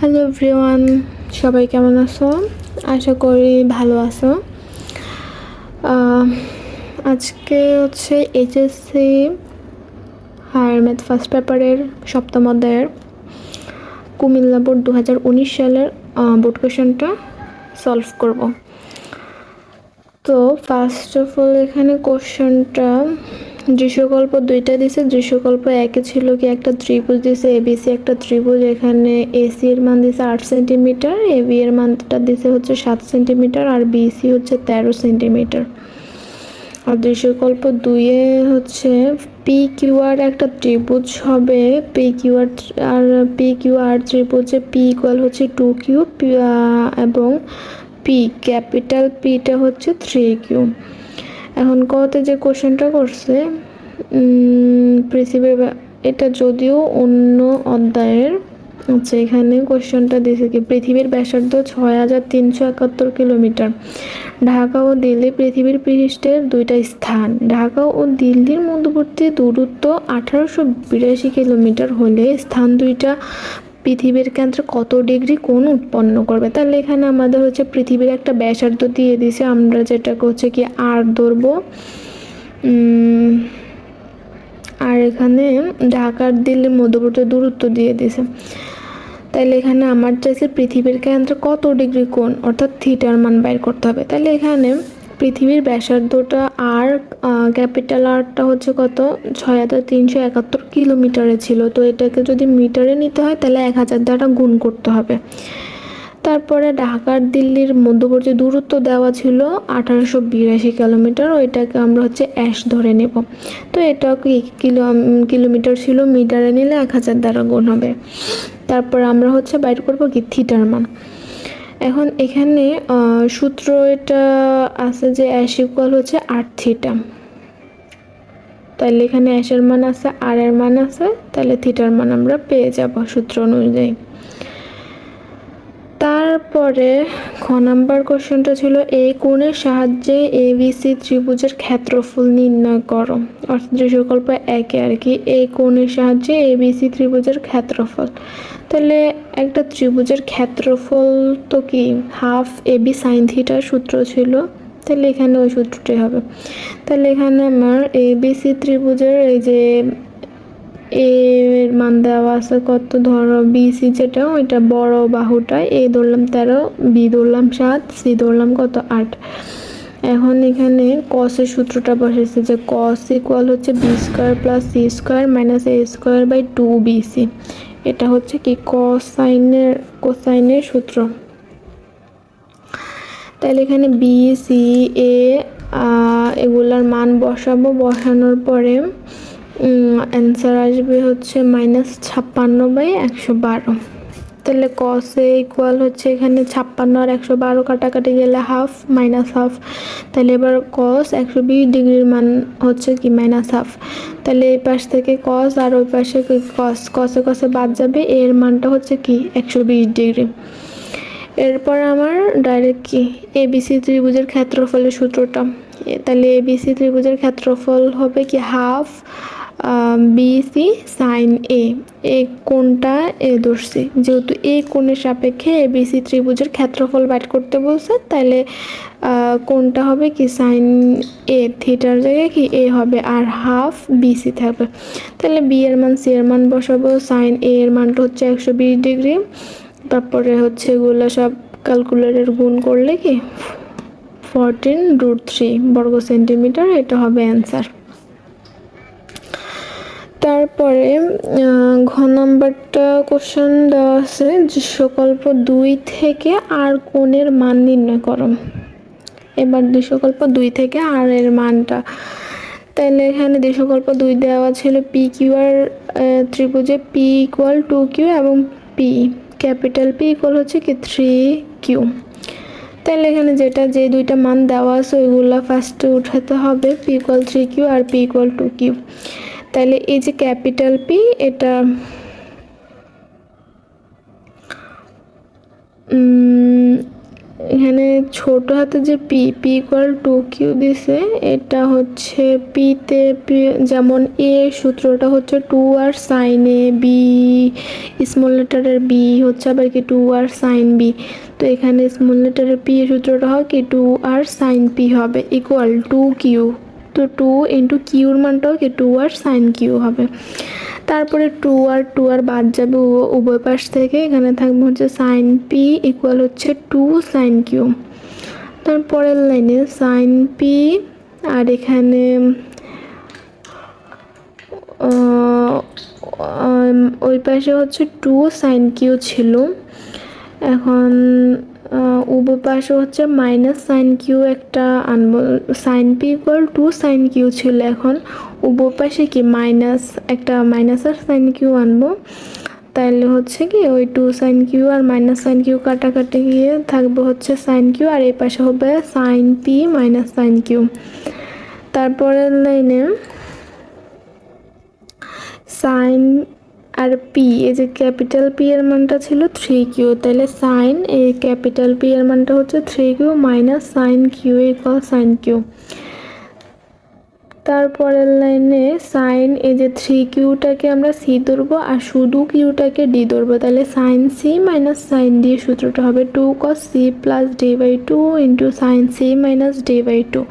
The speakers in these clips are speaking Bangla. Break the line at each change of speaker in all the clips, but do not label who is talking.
হ্যালো এভরিওয়ান, সবাই কেমন আছো? আশা করি ভালো আছো। আহ, আজকে হচ্ছে এইচএসসি হায়ার ম্যাথ ফার্স্ট পেপারের সপ্তম অধ্যায়ের কুমিল্লা বোর্ড 2019 সালের বোর্ড কোয়েশনটা সলভ করব। তো ফার্স্ট অফ অল এখানে কোশ্চেনটা দৃশ্যকল্প দুইটা দিছে। দৃশ্যকল্প একে ছিল কি একটা ত্রিভুজ দিছে এবিসি, একটা ত্রিভুজ। এখানে এসি এর মান দিছে 8 সেন্টিমিটার, এবি এর মানটা দিছে হচ্ছে 7 সেন্টিমিটার, আর বিসি হচ্ছে 13 সেন্টিমিটার। আর দৃশ্যকল্প দুইয়ে হচ্ছে পি কিউ আর একটা ত্রিভুজ হবে। P Q R ত্রিভুজে P equal হচ্ছে 2Q এবং পি ক্যাপিটাল পিটা হচ্ছে 3Q। এখন কতে যে কোশ্চেনটা করছে পৃথিবীর, এটা যদিও অন্য অধ্যায়ের। আচ্ছা, এখানে কোশ্চেনটা দিয়েছে কি পৃথিবীর ব্যাসার্ধ 6371 কিলোমিটার। ঢাকা ও দিল্লি পৃথিবীর পৃষ্ঠের দুইটা স্থান। ঢাকা ও দিল্লির মধ্যবর্তী দূরত্ব 1882 কিলোমিটার হলে স্থান দুইটা পৃথিবীর কেন্দ্রে কত ডিগ্রি কোণ উৎপন্ন করবে। তাহলে এখানে আমাদের হচ্ছে পৃথিবীর একটা ব্যাসার্ধ দিয়ে দিছে, আমরা যেটাকে হচ্ছে কি আর ধরবো। আর এখানে ঢাকার দিল্লির মধ্যবর্তী দূরত্ব দিয়ে দিছে। তাহলে এখানে আমার চাইছে পৃথিবীর কেন্দ্রে কত ডিগ্রি কোণ অর্থাৎ থিটার মান বাইর করতে হবে। তাহলে এখানে পৃথিবীর ব্যাসার্ধটা আর ক্যাপিটাল আরটা হচ্ছে কত 6371 কিলোমিটারে ছিল। তো এটাকে যদি মিটারে নিতে হয় তাহলে 1000 দ্বারা গুণ করতে হবে। তারপরে ঢাকার দিল্লির মধ্যবর্তী দূরত্ব দেওয়া ছিল 1882 কিলোমিটার, ওইটাকে আমরা হচ্ছে অ্যাশ ধরে নেব। তো এটা কি কিলোমিটার ছিল, মিটারে নিলে 1000 দ্বারা গুণ হবে। তারপর আমরা হচ্ছে বাইর করবো কি থিটার মান। এখন এখানে সূত্র এটা আছে যে অ্যাশ ইকুয়াল হচ্ছে 8 থিটা। তাহলে এখানে অ্যাশের মান আছে, আর এর মান আছে, তাহলে থিটার মান আমরা পেয়ে যাব সূত্র অনুযায়ী। তারপরে খ নাম্বার কোশ্চেনটা ছিল এই কোণের সাহায্যে এবিসি ত্রিভুজের ক্ষেত্রফল নির্ণয় করো। অর্থাৎ দৃশ্যকল্প একে আর কি, এই কোণের সাহায্যে এবিসি ত্রিভুজের ক্ষেত্রফল। তাহলে একটা ত্রিভুজের ক্ষেত্রফল তো কি হাফ এবি সাইন থিটার সূত্র ছিল, তাহলে এখানে ওই সূত্রটাই হবে। তাহলে এখানে আমার এবিসি ত্রিভুজের এই যে এর মান দেওয়া আছে কত, ধরো বিসি যেটা ওইটা বড় বাহুটা, এ ধরলাম 13, বি ধরলাম 7, সি ধরলাম কত 8। এখন এখানে কসের সূত্রটা বসেছে যে কস ইকুয়াল হচ্ছে B square plus C square minus A square by 2bc। এটা হচ্ছে কি কোসাইনের সূত্র। তাহলে এখানে বি সি এ এগুলার মান বসাবো, বসানোর পরে অ্যান্সার আসবে হচ্ছে -56/112। তাহলে কস এ ইকুয়াল হচ্ছে এখানে 56 আর 112 কাটাকাটি গেলে হাফ, মাইনাস হাফ। তাহলে এবার কস 120 ডিগ্রির মান হচ্ছে কি -হাফ। তাহলে এই পাশ থেকে কস আর ওই পাশে কসে কসে বাদ যাবে, এর মানটা হচ্ছে কি 120 ডিগ্রি। এরপর আমার ডাইরেক্ট কি এবিসি ত্রিভুজের ক্ষেত্রফলের সূত্রটা। তাহলে এবিসি ত্রিভুজের ক্ষেত্রফল হবে কি হাফ বিসি সাইন এ। এই কোণটা এ ধরছি, যেহেতু এই কোণের সাপেক্ষে এবিসি ত্রিভুজের ক্ষেত্রফল বাইর করতে বলছে, তাহলে কোণটা হবে কি সাইন এ, থিটার জায়গায় কি এ হবে, আর হাফ বিসি থাকবে। তাহলে বি এর মান সি এর মান বসাবো। সাইন এ এর মানটা হচ্ছে 120 ডিগ্রি। তারপরে হচ্ছে এগুলো সব ক্যালকুলেটর গুণ করলে কি 14√3 বর্গ সেন্টিমিটার, এটা হবে অ্যান্সার। তারপরে ঘ নাম্বারটা কোশ্চেন দেওয়া আছে দৃশ্যকল্প 2 থেকে আর কোণের মান নির্ণয় করো। এবার দৃশ্যকল্প 2 থেকে আর এর মানটা, তাহলে এখানে দৃশ্যকল্প 2 দেওয়া ছিল P Q R ত্রিভুজে P equal 2Q এবং পি ক্যাপিটাল পি ইকুয়াল হচ্ছে কি 3Q। তাহলে এখানে যে দুইটা মান দেওয়া আছে ওইগুলো ফার্স্টে উঠাতে হবে, পি ইকুয়াল 3Q আর পি ইকুয়াল 2Q। তাহলে এই যে ক্যাপিটাল পি এটা এখানে ছোট হাতে যে P P equal to Q দিছে, এটা হচ্ছে পিতে পি, যেমন এ সূত্রটা হচ্ছে two R sine A, B small লেটারের বি হচ্ছে আবার কি টু আর সাইন বি। তো এখানে স্মল লেটারের পি সূত্রটা হয় কি টু আর সাইন পি হবে ইকুয়াল টু কিউ। তো টু ইন্টু কিউর মানটাও কি টু আর সাইন কিউ হবে। তারপরে টু আর বাদ যাবে উভয় পাশ থেকে, এখানে থাকবে হচ্ছে সাইন পি ইকুয়াল হচ্ছে টু সাইন কিউ। তারপরের লাইনে সাইন পি আর এখানে ওই পাশে হচ্ছে টু সাইন কিউ ছিল। এখন উভয় পাশে হচ্ছে মাইনাস সাইন কিউ একটা আনবো, sine P equal to sine Q ছিল, এখন উভয় পাশে কি মাইনাস একটা মাইনাস আর সাইন কিউ আনবো। তাইলে হচ্ছে কি ওই two sine Q R minus sine Q কাটাকাটি গিয়ে থাকবে হচ্ছে সাইন কিউ, আর এই পাশে হবে sine P minus sine Q. তারপরের লাইনে সাইন আর পি, এই যে ক্যাপিটাল পি এর মানটা ছিল থ্রি কিউ, তাহলে সাইন এই ক্যাপিটাল পি এর মানটা হচ্ছে three Q minus sine Q equal sine Q. তারপরের লাইনে সাইন এই যে থ্রি কিউটাকে আমরা সি ধরবো আর শুধু কিউটাকে ডি ধরবো, তাহলে sine C minus sine D সূত্রটা হবে two cos C plus D by two into sine C minus D by two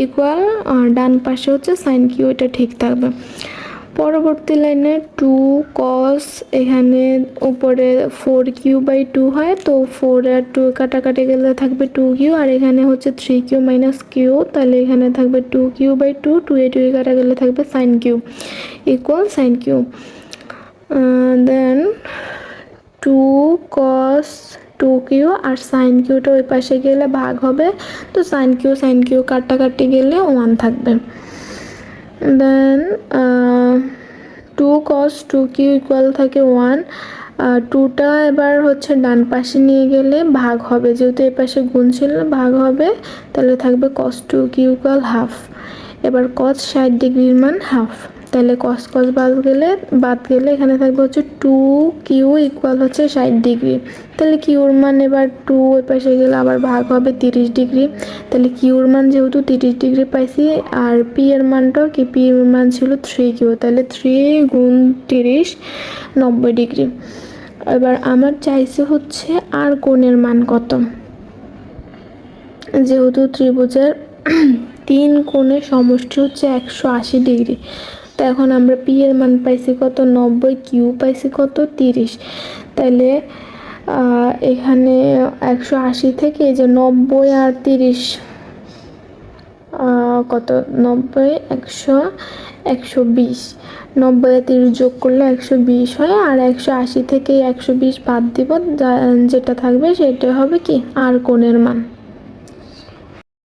equal ডান পাশে হচ্ছে সাইন কিউ, এটা ঠিক থাকবে। পরবর্তী লাইনে টু কস, এখানে উপরে ফোর কিউ বাই টু হয়, তো ফোর আর টু কাটাকাটি গেলে থাকবে টু কিউ, আর এখানে হচ্ছে থ্রি কিউ মাইনাস কিউ, তাহলে এখানে থাকবে two Q by two, two এ টু কাটা গেলে থাকবে sine Q equal sine Q. Then two cos two Q আর সাইন কিউটা ওই পাশে গেলে ভাগ হবে, তো সাইন কিউ কাটাকাটি গেলে ওয়ান থাকবে। Then two cos two Q equal থাকে ওয়ান, টুটা এবার হচ্ছে ডান পাশে নিয়ে গেলে ভাগ হবে, যেহেতু এ পাশে গুণ ছিল ভাগ হবে, তাহলে থাকবে কস টু কিউ ইকুয়াল হাফ। এবার কস 60 ডিগ্রির মান হাফ, তাহলে কস বাদ গেলে এখানে থাকবে হচ্ছে টু কিউ ইকুয়াল হচ্ছে 60 ডিগ্রি, তাহলে কিউর মান এবার টু ওই পাশে গেলে আবার ভাগ হবে 30 ডিগ্রি, তাহলে কিউর মান যেহেতু 30 ডিগ্রি পাইছি আর পি এর মানটাও কি পি এর মান ছিল থ্রি কিউ, তাহলে 3 গুণ 30 90 ডিগ্রি। এবার আমার চাইছে হচ্ছে আর কোণের মান কত, যেহেতু ত্রিভুজের তিন কোণের সমষ্টি হচ্ছে 180 ডিগ্রি, তো এখন আমরা পি এর মান পাইছি কত 90, কিউ পাইছি কত 30, তাহলে এখানে 180 থেকে এই যে 90 আর 30 কত 90 100 120, 90 আর 30 যোগ করলে 120 হয়, আর 180 থেকে 120 বাদ দিব, যেটা থাকবে সেটা হবে কি আর কোণের মান।